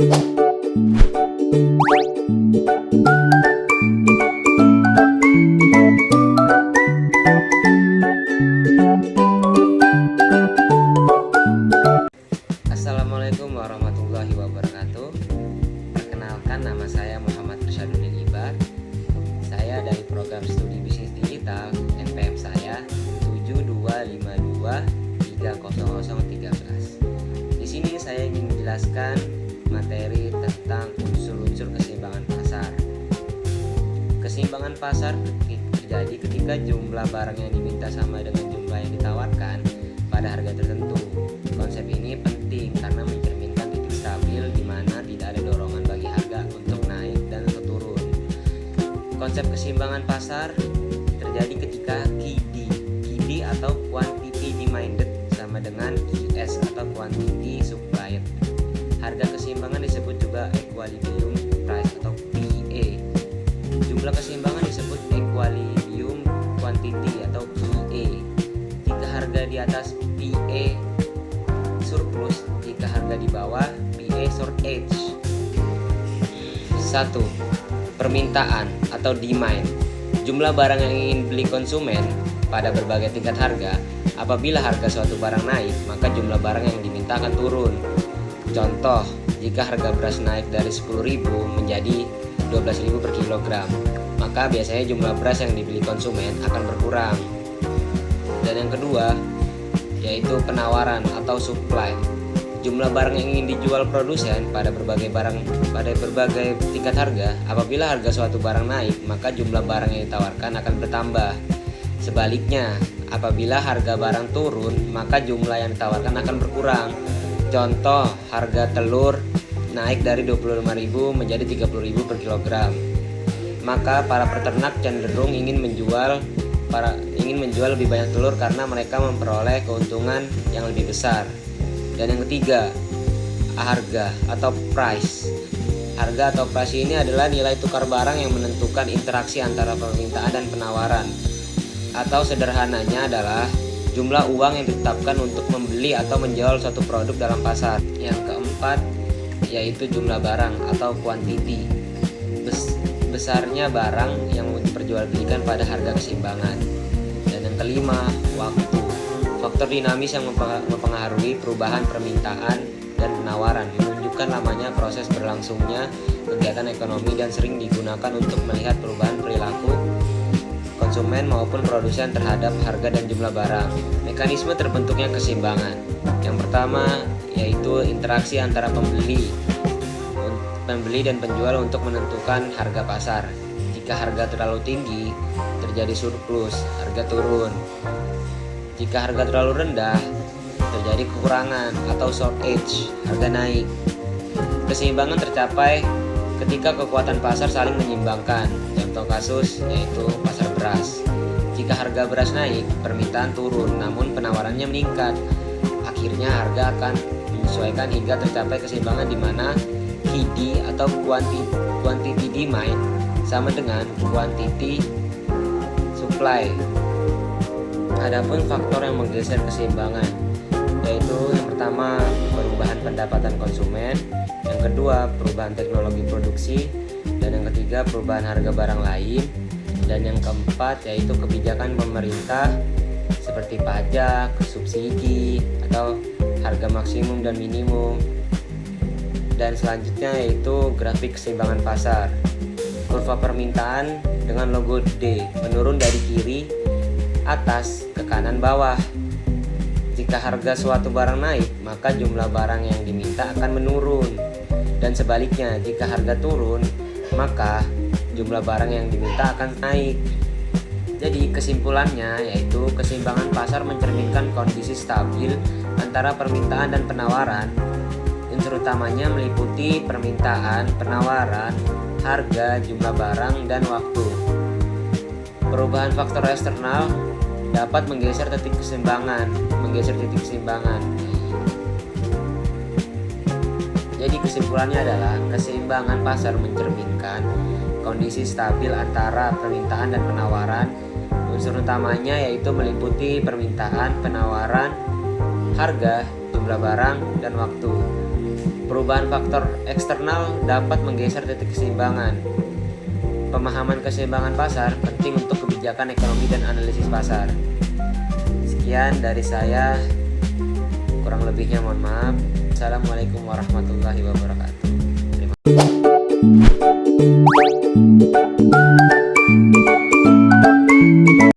Assalamualaikum warahmatullahi wabarakatuh. Perkenalkan, nama saya Muhammad Irsyadudin Ibar. Saya dari program studi bisnis digital. NPM saya 7252300013. Di sini saya ingin menjelaskan materi tentang unsur-unsur keseimbangan pasar. Keseimbangan pasar terjadi ketika jumlah barang yang diminta sama dengan jumlah yang ditawarkan pada harga tertentu. Konsep ini penting karena mencerminkan titik stabil di mana tidak ada dorongan bagi harga untuk naik dan atau turun. Konsep keseimbangan pasar terjadi ketika QD atau quantity demanded sama dengan QS atau quantity supplied. Harga keseimbangan disebut juga equilibrium price atau PE. Jumlah keseimbangan disebut equilibrium quantity atau PE. Jika harga di atas PE surplus, jika harga di bawah PE shortage. 1. Permintaan atau demand. Jumlah barang yang ingin beli konsumen pada berbagai tingkat harga. Apabila harga suatu barang naik, maka jumlah barang yang diminta akan turun. Contoh, jika harga beras naik dari 10.000 menjadi 12.000 per kilogram, maka biasanya jumlah beras yang dibeli konsumen akan berkurang. Dan yang kedua, yaitu penawaran atau supply. Jumlah barang yang ingin dijual produsen pada berbagai tingkat harga. Apabila harga suatu barang naik, maka jumlah barang yang ditawarkan akan bertambah. Sebaliknya, apabila harga barang turun, maka jumlah yang ditawarkan akan berkurang. Contoh, harga telur naik dari 25.000 menjadi 30.000 per kilogram. Maka para peternak cenderung ingin menjual lebih banyak telur karena mereka memperoleh keuntungan yang lebih besar. Dan yang ketiga, harga atau price. Harga atau price ini adalah nilai tukar barang yang menentukan interaksi antara permintaan dan penawaran. Atau sederhananya adalah jumlah uang yang ditetapkan untuk membeli atau menjual suatu produk dalam pasar. Yang keempat, yaitu jumlah barang atau quantity. Besarnya barang yang diperjualbelikan pada harga keseimbangan. Dan yang kelima, waktu. Faktor dinamis yang mempengaruhi perubahan permintaan dan penawaran, menunjukkan lamanya proses berlangsungnya kegiatan ekonomi dan sering digunakan untuk melihat perubahan perilaku konsumen maupun produsen terhadap harga dan jumlah barang. Mekanisme terbentuknya keseimbangan. Yang pertama yaitu interaksi antara pembeli dan penjual untuk menentukan harga pasar. Jika harga terlalu tinggi, terjadi surplus, harga turun. Jika harga terlalu rendah, terjadi kekurangan atau shortage, harga naik. Keseimbangan tercapai ketika kekuatan pasar saling menyimbangkan. Contoh kasus yaitu pasar beras. Jika harga beras naik, permintaan turun, namun penawarannya meningkat. Akhirnya harga akan menyesuaikan hingga tercapai keseimbangan di mana QD atau quantity demand sama dengan quantity supply. Adapun faktor yang menggeser keseimbangan yaitu yang pertama perubahan pendapatan konsumen, yang kedua perubahan teknologi produksi, dan yang ketiga perubahan harga barang lain, dan yang keempat yaitu kebijakan pemerintah seperti pajak, subsidi, atau harga maksimum dan minimum. Dan selanjutnya yaitu grafik keseimbangan pasar. Kurva permintaan dengan logo D menurun dari kiri atas ke kanan bawah. Jika harga suatu barang naik, maka jumlah barang yang diminta akan menurun. Dan sebaliknya, jika harga turun, maka jumlah barang yang diminta akan naik. Jadi kesimpulannya yaitu keseimbangan pasar mencerminkan kondisi stabil antara permintaan dan penawaran. Unsur utamanya meliputi permintaan, penawaran, harga, jumlah barang, dan waktu. Perubahan faktor eksternal dapat menggeser titik keseimbangan. Jadi kesimpulannya adalah keseimbangan pasar mencerminkan kondisi stabil antara permintaan dan penawaran. Unsur utamanya yaitu meliputi permintaan, penawaran, harga, jumlah barang, dan waktu. Perubahan faktor eksternal dapat menggeser titik keseimbangan. Pemahaman keseimbangan pasar penting untuk kebijakan ekonomi dan analisis pasar. Sekian dari saya, kurang lebihnya mohon maaf. Assalamualaikum warahmatullahi wabarakatuh. Terima kasih.